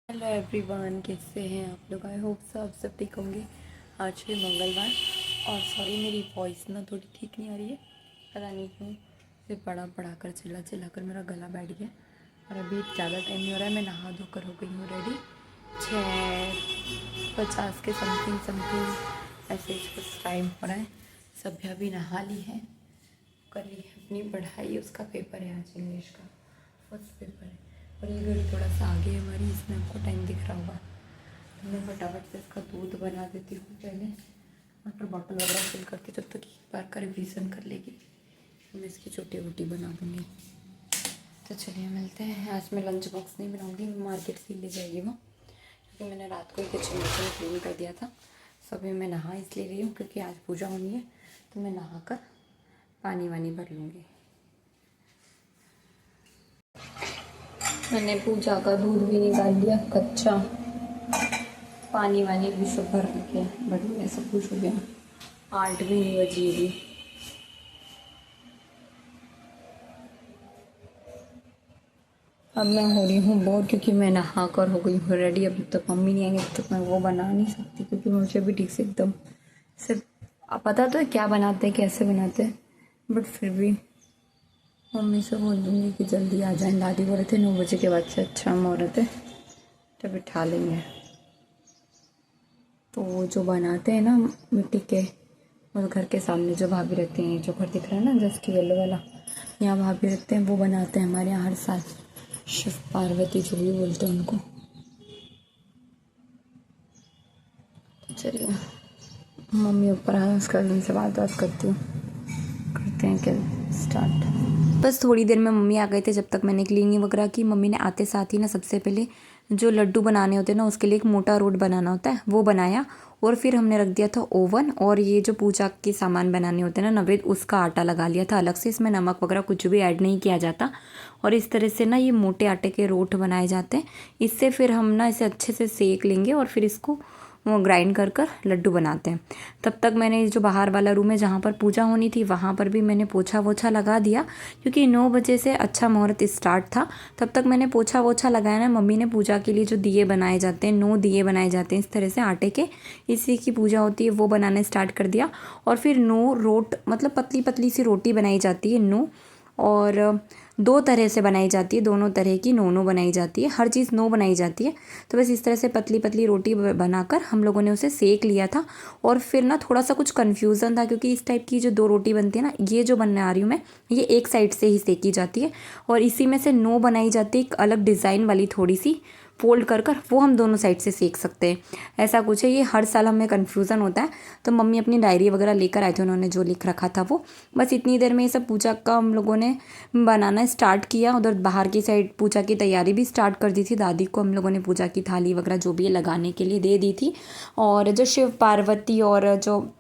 Hello everyone, कैसे हैं आप लोग। आई होप सब ठीक होंगे। आज है मंगलवार और सॉरी मेरी वॉइस ना थोड़ी ठीक नहीं आ रही है, पता नहीं क्यों। सिर्फ पढ़ा कर चिल्ला कर मेरा गला बैठ गया और अभी ज़्यादा टाइम नहीं हो रहा है। मैं नहा धोकर हो गई हूँ रेडी। 6:50 के समथिंग ऐसे कुछ टाइम हो रहा है। सभ्या भी नहा ली है, कर ली है अपनी पढ़ाई। उसका पेपर है आज, इंग्लिश का फर्स्ट पेपर है। और ये घड़ी थोड़ा सा आगे है हमारी, इसमें आपको टाइम दिख रहा होगा। तो मैं फटाफट से इसका दूध बना देती हूँ पहले, वाटर बॉटल वगैरह फिल करके जब तक एक बार का रिवीजन कर लेगी मैं इसकी छोटी रोटी बना दूँगी। तो चलिए मिलते हैं। आज मैं लंच बॉक्स नहीं बनाऊँगी, मार्केट से ले जाएगी वो, क्योंकि मैंने रात को ही किचन विचन क्लीन कर दिया था। सुबह मैं नहा इसलिए रही हूँ क्योंकि आज पूजा होनी है, तो मैं नहा कर पानी वानी भर लूँगी। मैंने पूजा का दूध भी निकाल लिया कच्चा, पानी वानी भी सब भर के बढ़िया सब कुछ हो गया। 8 भी नहीं बजी भी। अब मैं हो रही हूँ बोर, क्योंकि मैं नहा कर हो गई हूँ रेडी। अभी तक मम्मी नहीं आएंगे तब तक मैं वो बना नहीं सकती, क्योंकि मुझे भी ठीक से एकदम सिर्फ पता तो है क्या बनाते हैं कैसे बनाते हैं, बट फिर भी मम्मी से बोल दूँगी कि जल्दी आ जाएं। दादी बोल रहे थे 9 बजे के बाद से अच्छा हम हो रहे थे तो बिठा लेंगे। तो वो जो बनाते हैं ना मिट्टी के, उस घर के सामने जो भाभी रहते हैं, जो घर दिख रहा है ना जस्ट येलो वाला, यहाँ भाभी रहते हैं, वो बनाते हैं हमारे यहाँ हर साल। शिव पार्वती जो भी बोलते हैं उनको। तो चलिए मम्मी ऊपर आया, उसका उनसे बात करती हूँ, करते हैं क्या स्टार्ट। बस थोड़ी देर में मम्मी आ गए थे। जब तक मैंने क्लीनिंग वगैरह की, मम्मी ने आते साथ ही ना सबसे पहले जो लड्डू बनाने होते हैं ना, उसके लिए एक मोटा रोट बनाना होता है, वो बनाया। और फिर हमने रख दिया था ओवन, और ये जो पूजा के सामान बनाने होते हैं ना नवेद, उसका आटा लगा लिया था अलग से। इसमें नमक वगैरह कुछ भी ऐड नहीं किया जाता। और इस तरह से ना ये मोटे आटे के रोट बनाए जाते हैं। इससे फिर हम ना इसे अच्छे से सेक लेंगे और फिर इसको वो ग्राइंड कर लड्डू बनाते हैं। तब तक मैंने जो बाहर वाला रूम है जहाँ पर पूजा होनी थी, वहाँ पर भी मैंने पोछा वोछा लगा दिया, क्योंकि 9 बजे से अच्छा मुहूर्त स्टार्ट था। तब तक मैंने पोछा वोछा लगाया ना। मम्मी ने पूजा के लिए जो दिए बनाए जाते हैं, 9 दिए बनाए जाते हैं इस तरह से आटे के, इसी की पूजा होती है, वो बनाना स्टार्ट कर दिया। और फिर 9 रोट, मतलब पतली पतली सी रोटी बनाई जाती है 9, और 2 तरह से बनाई जाती है, दोनों तरह की 9 बनाई जाती है, हर चीज़ 9 बनाई जाती है। तो बस इस तरह से पतली पतली रोटी बनाकर हम लोगों ने उसे सेक लिया था। और फिर ना थोड़ा सा कुछ कन्फ्यूज़न था, क्योंकि इस टाइप की जो 2 रोटी बनती है ना, ये जो बना रही हूँ मैं, ये एक साइड से ही सेकी जाती है, और इसी में से 9 बनाई जाती है एक अलग डिज़ाइन वाली, थोड़ी सी फोल्ड कर वो हम दोनों साइड से सेक सकते हैं। ऐसा कुछ है, ये हर साल हमें कन्फ्यूज़न होता है। तो मम्मी अपनी डायरी वगैरह लेकर आए थे, उन्होंने जो लिख रखा था वो, बस इतनी देर में ये सब पूजा का हम लोगों ने बनाना स्टार्ट किया। उधर बाहर की साइड पूजा की तैयारी भी स्टार्ट कर दी थी। दादी को हम लोगों ने पूजा की थाली वगैरह जो भी है लगाने के लिए दे दी थी। और जो शिव पार्वती और जो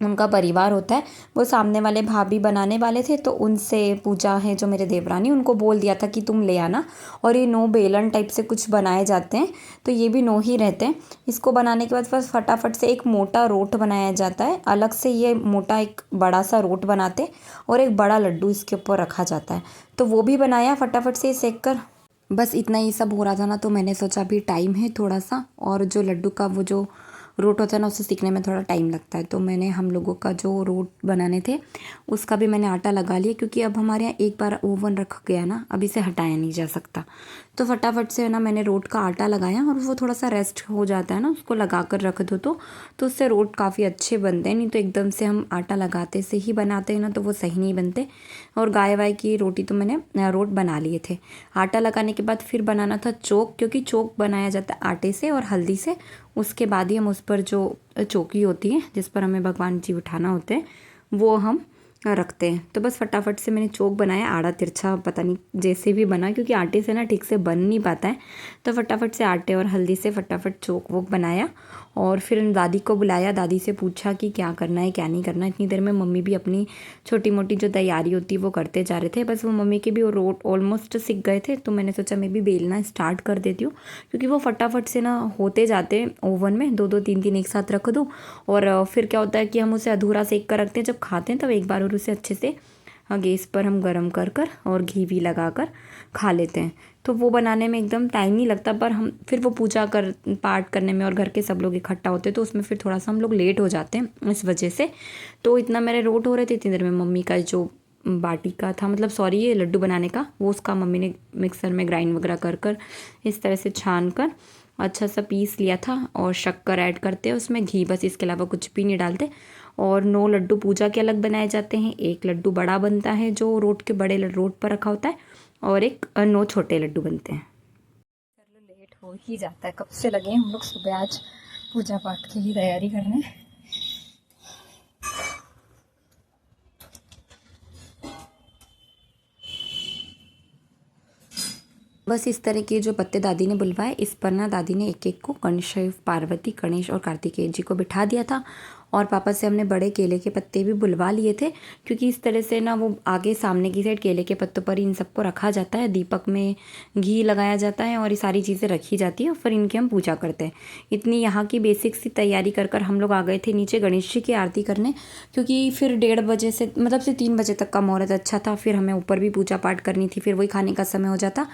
उनका परिवार होता है, वो सामने वाले भाभी बनाने वाले थे, तो उनसे पूजा है जो मेरे देवरानी, उनको बोल दिया था कि तुम ले आना। और ये 9 बेलन टाइप से कुछ बनाए जाते हैं, तो ये भी 9 ही रहते हैं। इसको बनाने के बाद बस फटाफट से एक मोटा रोट बनाया जाता है अलग से। ये मोटा एक बड़ा सा रोट बनाते, और एक बड़ा लड्डू इसके ऊपर रखा जाता है, तो वो भी बनाया फटाफट से सेक कर। बस इतना ही सब हो रहा था ना, तो मैंने सोचा अभी टाइम है थोड़ा सा, और जो लड्डू का वो जो रोट होता है ना, उसे सीखने में थोड़ा टाइम लगता है, तो मैंने हम लोगों का जो रोट बनाने थे उसका भी मैंने आटा लगा लिया, क्योंकि अब हमारे यहाँ एक बार ओवन रख गया ना, अब इसे हटाया नहीं जा सकता। तो फटाफट से ना मैंने रोट का आटा लगाया, और वो थोड़ा सा रेस्ट हो जाता है ना, उसको लगा कर रख दो तो उससे रोट काफ़ी अच्छे बनते हैं। नहीं तो एकदम से हम आटा लगाते से ही बनाते हैं ना, तो वो सही नहीं बनते। और गाय वाय की रोटी तो मैंने रोट बना लिए थे। आटा लगाने के बाद फिर बनाना था चोक, क्योंकि चोक बनाया जाता है आटे से और हल्दी से। उसके बाद ही हम उस पर जो चौकी होती है जिस पर हमें भगवान जी बिठाना होते हैं, वो हम रखते हैं। तो बस फटाफट से मैंने चोक बनाया, आड़ा तिरछा पता नहीं जैसे भी बना, क्योंकि आटे से ना ठीक से बन नहीं पाता है। तो फटाफट से आटे और हल्दी से फटाफट चोक वोक बनाया, और फिर दादी को बुलाया। दादी से पूछा कि क्या करना है क्या नहीं करना। इतनी देर में मम्मी भी अपनी छोटी मोटी जो तैयारी होती है वो करते जा रहे थे। बस वो मम्मी के भी वो रोट ऑलमोस्ट सीख गए थे, तो मैंने सोचा मैं भी बेलना स्टार्ट कर देती हूँ, क्योंकि वो फटाफट से ना होते जाते हैं ओवन में। 2-2 3-3 एक साथ रख दो, और फिर क्या होता है कि हम उसे अधूरा सेक कर रखते हैं, जब खाते हैं तब एक बार और उसे अच्छे से गैस पर हम गरम कर और घी भी लगा कर खा लेते हैं। तो वो बनाने में एकदम टाइम नहीं लगता, पर हम फिर वो पूजा कर पाठ करने में और घर के सब लोग इकट्ठा होते तो उसमें फिर थोड़ा सा हम लोग लेट हो जाते हैं इस वजह से। तो इतना मेरे रोट हो रहे थे, इतनी देर में मम्मी का जो बाटी का था, मतलब सॉरी ये लड्डू बनाने का, वो उसका मम्मी ने मिक्सर में ग्राइंड वगैरह कर कर इस तरह से छान कर अच्छा सा पीस लिया था। और शक्कर ऐड करते हैं उसमें, घी, बस इसके अलावा कुछ भी नहीं डालते। और 9 लड्डू पूजा के अलग बनाए जाते हैं। एक लड्डू बड़ा बनता है जो रोट के बड़े रोट पर रखा होता है, और एक 9 छोटे लड्डू बनते हैं। चलो लेट हो ही जाता है, कब से लगे हम लोग सुबह आज पूजा पाठ की ही तैयारी करने। बस इस तरह के जो पत्ते दादी ने बुलवाए, इस पर ना दादी ने एक एक को गणेश, पार्वती, गणेश और कार्तिकेय जी को बिठा दिया था। और पापा से हमने बड़े केले के पत्ते भी बुलवा लिए थे, क्योंकि इस तरह से ना वो आगे सामने की साइड केले के पत्तों पर इन सबको रखा जाता है, दीपक में घी लगाया जाता है और ये सारी चीज़ें रखी जाती है और फिर इनकी हम पूजा करते हैं। इतनी यहाँ की बेसिक सी तैयारी कर कर हम लोग आ गए थे नीचे गणेश जी की आरती करने, क्योंकि फिर 1:30 बजे से मतलब से 3 बजे तक का मुहूर्त अच्छा था। फिर हमें ऊपर भी पूजा पाठ करनी थी, फिर वही खाने का समय हो जाता।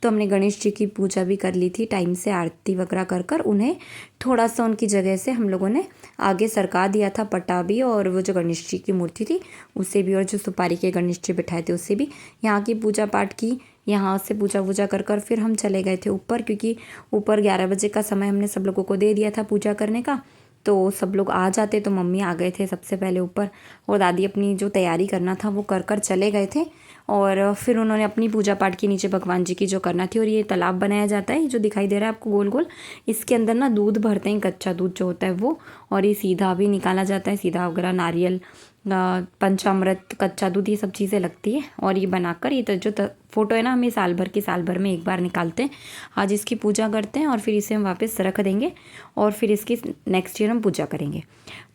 तो हमने गणेश जी की पूजा भी कर ली थी टाइम से, आरती वगैरह कर कर उन्हें थोड़ा सा उनकी जगह से हम लोगों ने आगे सरका दिया था, पटा भी, और वो जो गणेश जी की मूर्ति थी उसे भी, और जो सुपारी के गणेश जी बिठाए थे उससे भी यहाँ की पूजा पाठ की। यहाँ से पूजा वूजा कर कर फिर हम चले गए थे ऊपर, क्योंकि ऊपर 11 बजे का समय हमने सब लोगों को दे दिया था पूजा करने का। तो सब लोग आ जाते, तो मम्मी आ गए थे सबसे पहले ऊपर, और दादी अपनी जो तैयारी करना था वो कर कर चले गए थे। और फिर उन्होंने अपनी पूजा पाठ की नीचे भगवान जी की जो करना थी। और ये तालाब बनाया जाता है जो दिखाई दे रहा है आपको गोल गोल, इसके अंदर ना दूध भरते हैं, कच्चा दूध जो होता है वो, और ये सीधा भी निकाला जाता है, सीधा वगैरह, नारियल, पंचामृत, कच्चा दूध, ये सब चीज़ें लगती है। और ये बनाकर ये जो फ़ोटो है ना, हम ये साल भर में एक बार निकालते हैं। आज इसकी पूजा करते हैं और फिर इसे हम वापस रख देंगे, और फिर इसकी नेक्स्ट ईयर हम पूजा करेंगे।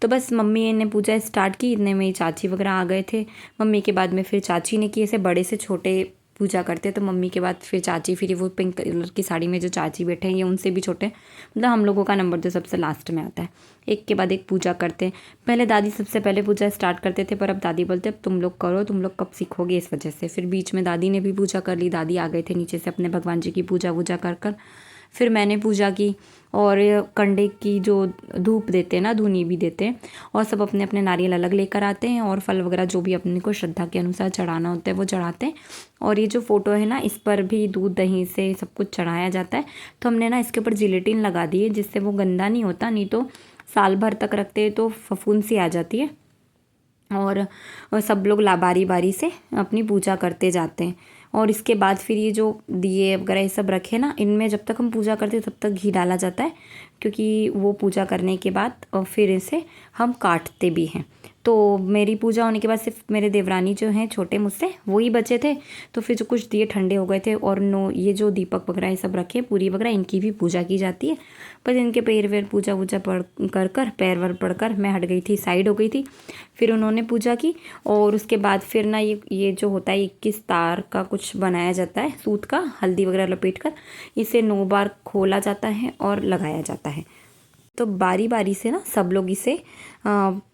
तो बस मम्मी ने पूजा स्टार्ट की, इतने में चाची वगैरह आ गए थे। मम्मी के बाद में फिर चाची ने की, ऐसे बड़े से छोटे पूजा करते, तो मम्मी के बाद फिर चाची, फिर वो पिंक कलर की साड़ी में जो चाची बैठे हैं ये उनसे भी छोटे, मतलब हम लोगों का नंबर तो सबसे लास्ट में आता है। एक के बाद एक पूजा करते हैं। पहले दादी सबसे पहले पूजा स्टार्ट करते थे, पर अब दादी बोलते अब तुम लोग करो, तुम लोग कब सीखोगे, इस वजह से फिर बीच में दादी ने भी पूजा कर ली। दादी आ गए थे नीचे से अपने भगवान जी की पूजा वूजा कर कर, फिर मैंने पूजा की। और कंडे की जो धूप देते हैं ना, धूनी भी देते हैं, और सब अपने अपने नारियल अलग लेकर आते हैं, और फल वगैरह जो भी अपने को श्रद्धा के अनुसार चढ़ाना होता है वो चढ़ाते हैं। और ये जो फ़ोटो है ना, इस पर भी दूध दही से सब कुछ चढ़ाया जाता है। तो हमने ना इसके ऊपर जिलेटिन लगा दी है, जिससे वो गंदा नहीं होता, नहीं तो साल भर तक रखते हैं तो फफूंद सी आ जाती है। और सब लोग बारी बारी से अपनी पूजा करते जाते हैं। और इसके बाद फिर ये जो दिए वगैरह ये सब रखे ना, इनमें जब तक हम पूजा करते हैं तब तक घी डाला जाता है, क्योंकि वो पूजा करने के बाद फिर इसे हम काटते भी हैं। तो मेरी पूजा होने के बाद सिर्फ मेरे देवरानी जो हैं छोटे मुझसे, वो ही बचे थे। तो फिर जो कुछ दिए ठंडे हो गए थे, और ये जो दीपक वगैरह ये सब रखे, पूरी वगैरह, इनकी भी पूजा की जाती है। बस इनके पैर वेर पूजा वूजा पढ़ कर कर पैर वर पढ़ कर मैं हट गई थी, साइड हो गई थी। फिर उन्होंने पूजा की, और उसके बाद फिर ना ये जो होता है 21 तार का कुछ बनाया जाता है सूत का, हल्दी वगैरह लपेट कर इसे 9 बार खोला जाता है और लगाया जाता है। तो बारी बारी से ना सब लोग इसे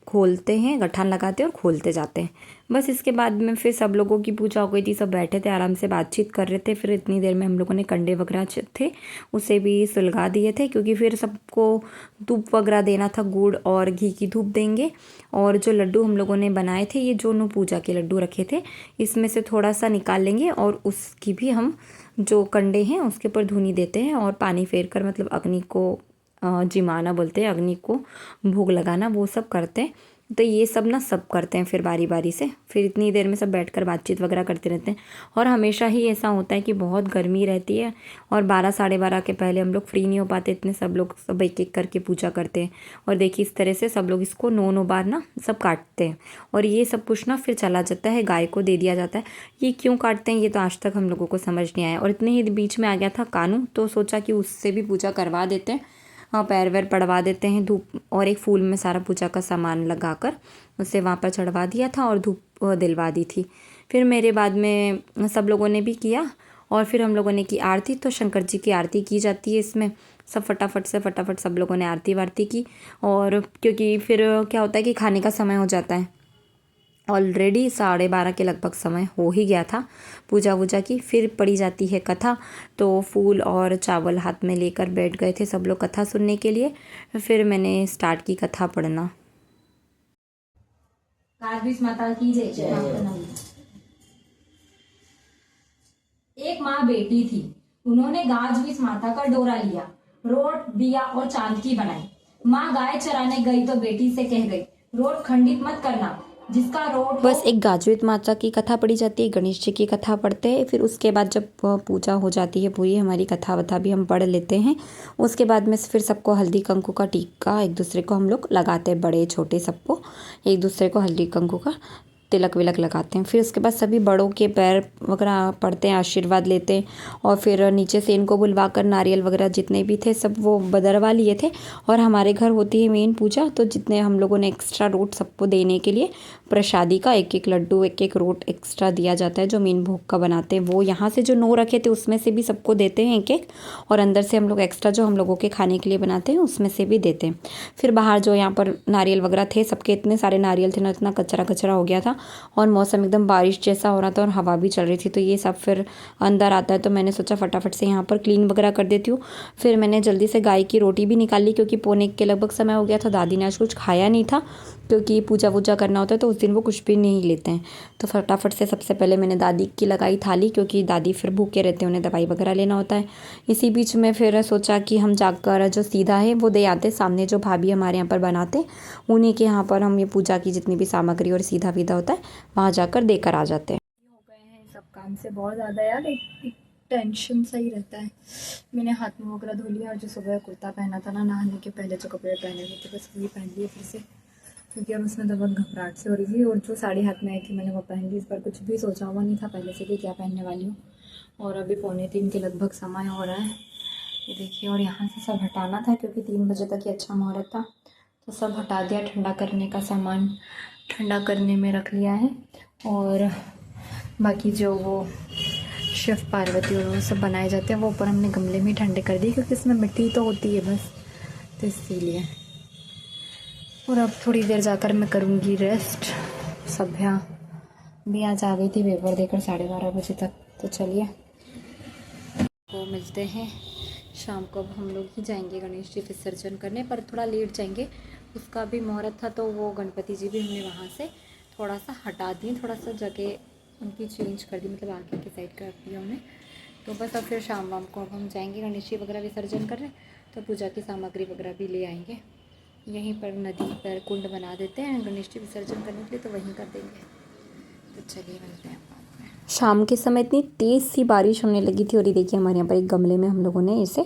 खोलते हैं, गठान लगाते हैं और खोलते जाते हैं। बस इसके बाद में फिर सब लोगों की पूजा हो गई थी, सब बैठे थे आराम से बातचीत कर रहे थे। फिर इतनी देर में हम लोगों ने कंडे वगैरह थे उसे भी सुलगा दिए थे, क्योंकि फिर सबको धूप वगैरह देना था, गुड़ और घी की धूप देंगे। और जो लड्डू हम लोगों ने बनाए थे, ये जो पूजा के लड्डू रखे थे, इसमें से थोड़ा सा निकाल लेंगे, और उसकी भी हम जो कंडे हैं उसके ऊपर धूनी देते हैं, और पानी फेर कर, मतलब अग्नि को जिमाना बोलते हैं, अग्नि को भोग लगाना, वो सब करते हैं। तो ये सब ना सब करते हैं फिर बारी बारी से। फिर इतनी देर में सब बैठकर बातचीत वगैरह करते रहते हैं। और हमेशा ही ऐसा होता है कि बहुत गर्मी रहती है, और 12 साढ़े 12 के पहले हम लोग फ्री नहीं हो पाते, इतने सब लोग सब एक एक करके पूजा करते हैं। और देखिए इस तरह से सब लोग इसको 9 बार ना सब काटते हैं, और ये सब कुछ ना फिर चला जाता है, गाय को दे दिया जाता है। ये क्यों काटते हैं ये तो आज तक हम लोगों को समझ नहीं आया। और इतने ही बीच में आ गया था कानू, तो सोचा कि उससे भी पूजा करवा देते हैं। हाँ, पैर वैर पड़वा देते हैं, धूप और एक फूल में सारा पूजा का सामान लगाकर उसे वहाँ पर चढ़वा दिया था, और धूप दिलवा दी थी। फिर मेरे बाद में सब लोगों ने भी किया, और फिर हम लोगों ने की आरती। तो शंकर जी की आरती की जाती है इसमें, सब फटाफट सब लोगों ने आरती वारती की। और क्योंकि फिर क्या होता है कि खाने का समय हो जाता है, ऑलरेडी 12:30 के लगभग समय हो ही गया था पूजा वूजा की। फिर पड़ी जाती है कथा, तो फूल और चावल हाथ में लेकर बैठ गए थे सब लोग कथा सुनने के लिए। फिर मैंने स्टार्ट की कथा पढ़ना। गाजवीज माता की जय। एक माँ बेटी थी, उन्होंने गाजवीज माता का डोरा लिया, रोट दिया और चांद की बनाई। माँ गाय चराने गई तो बेटी से कह गई, रोट खंडित मत करना, जिसका रोट बस एक गाजवीत माता की कथा पढ़ी जाती है, गणेश जी की कथा पढ़ते हैं। फिर उसके बाद जब पूजा हो जाती है पूरी, हमारी कथा वथा भी हम पढ़ लेते हैं। उसके बाद में फिर सबको हल्दी कंकु का टीका एक दूसरे को हम लोग लगाते हैं, बड़े छोटे सबको एक दूसरे को हल्दी कंकु का तिलक विलक लगाते हैं। फिर उसके बाद सभी बड़ों के पैर वगैरह पड़ते हैं, आशीर्वाद लेते हैं। और फिर नीचे से इनको बुलवा कर नारियल वगैरह जितने भी थे सब वो बदरवा लिए थे। और हमारे घर होती है मेन पूजा, तो जितने हम लोगों ने एक्स्ट्रा रोट सबको देने के लिए प्रसादी का एक एक लड्डू एक एक रोट एक्स्ट्रा दिया जाता है, जो मेन भोग का बनाते हैं वो यहाँ से जो 9 रखे थे उसमें से भी सबको देते हैं एक एक, और अंदर से हम लोग एक्स्ट्रा जो हम लोगों के खाने के लिए बनाते हैं उसमें से भी देते हैं। फिर बाहर जो यहाँ पर नारियल वगैरह थे सबके, इतने सारे नारियल थे ना, इतना कचरा कचरा हो गया था और मौसम एकदम बारिश जैसा हो रहा था और हवा भी चल रही थी, तो ये सब फिर अंदर आता है। तो मैंने सोचा फटाफट से यहाँ पर क्लीन वगैरह कर देती हूँ। फिर मैंने जल्दी से गाय की रोटी भी निकाल ली, क्योंकि 1:45 के लगभग समय हो गया था। दादी ने आज कुछ खाया नहीं था, क्योंकि पूजा वूजा करना होता है तो उस दिन वो कुछ भी नहीं लेते हैं। तो फटाफट से सबसे पहले मैंने दादी की लगाई थाली, क्योंकि दादी फिर भूखे रहते हैं, उन्हें दवाई वगैरह लेना होता है। इसी बीच में फिर सोचा कि हम जाकर जो सीधा है वो दे आते, सामने जो भाभी हमारे यहाँ पर बनाते उन्हीं के यहाँ पर हम ये पूजा की जितनी भी सामग्री और सीधा विधा होता है वहाँ जाकर देकर आ जाते हैं। हो गए हैं सब काम से बहुत ज़्यादा यार, एक टेंशन सा ही रहता है। मैंने हाथ मुँह वगैरह धो लिया और जो सुबह कुर्ता पहना था ना, नहाने के पहले जो कपड़े पहने हुए थे बस वही पहन लिए फिर से, क्योंकि अब उसमें तो बहुत घबराहट से हो रही थी। और जो साड़ी हाथ में आई थी मैंने वो पहन ली। इस बार कुछ भी सोचा हुआ नहीं था पहले से कि क्या पहनने वाली हूँ। और अभी 2:45 के लगभग समय हो रहा है, ये देखिए। और यहाँ से सब हटाना था क्योंकि 3 बजे तक ही अच्छा मुहूर्त था, तो सब हटा दिया। ठंडा करने का सामान ठंडा करने में रख लिया है। और बाकी जो वो शिव पार्वती और वो सब बनाए जाते हैं वो ऊपर हमने गमले में ठंडे कर दिए, क्योंकि इसमें मिट्टी तो होती है बस, तो इसीलिए। और अब थोड़ी देर जाकर मैं करूँगी रेस्ट। सभ्या भी आज आ गई थी पेपर देकर 12:30 बजे तक। तो चलिए वो मिलते हैं शाम को। अब हम लोग ही जाएंगे गणेश जी विसर्जन करने, पर थोड़ा लेट जाएंगे। उसका भी मुहूर्त था तो वो गणपति जी भी हमने वहाँ से थोड़ा सा हटा दिए, थोड़ा सा जगह उनकी चेंज कर दी, मतलब आगे की साइड कर दिया उन्हें। तो बस अब फिर शाम वाम को अब हम जाएंगे गणेश जी वगैरह विसर्जन करने, तो पूजा की सामग्री वगैरह भी ले आएंगे। यहीं पर नदी पर कुंड बना देते हैं गणेश जी विसर्जन करने के लिए, तो वहीं कर देंगे। तो चलिए मिलते हैं बाद में। शाम के समय इतनी तेज़ सी बारिश होने लगी थी, और ये देखिए हमारे यहाँ पर एक गमले में हम लोगों ने इसे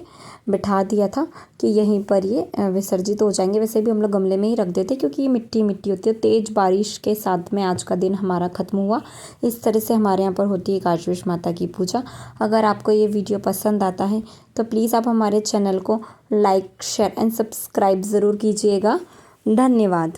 बिठा दिया था कि यहीं पर ये विसर्जित हो जाएंगे। वैसे भी हम लोग गमले में ही रख देते क्योंकि ये मिट्टी मिट्टी होती है। तेज़ बारिश के साथ में आज का दिन हमारा ख़त्म हुआ। इस तरह से हमारे यहाँ पर होती है गाजवीज माता की पूजा। अगर आपको ये वीडियो पसंद आता है तो प्लीज़ आप हमारे चैनल को लाइक शेयर एंड सब्सक्राइब ज़रूर कीजिएगा। धन्यवाद।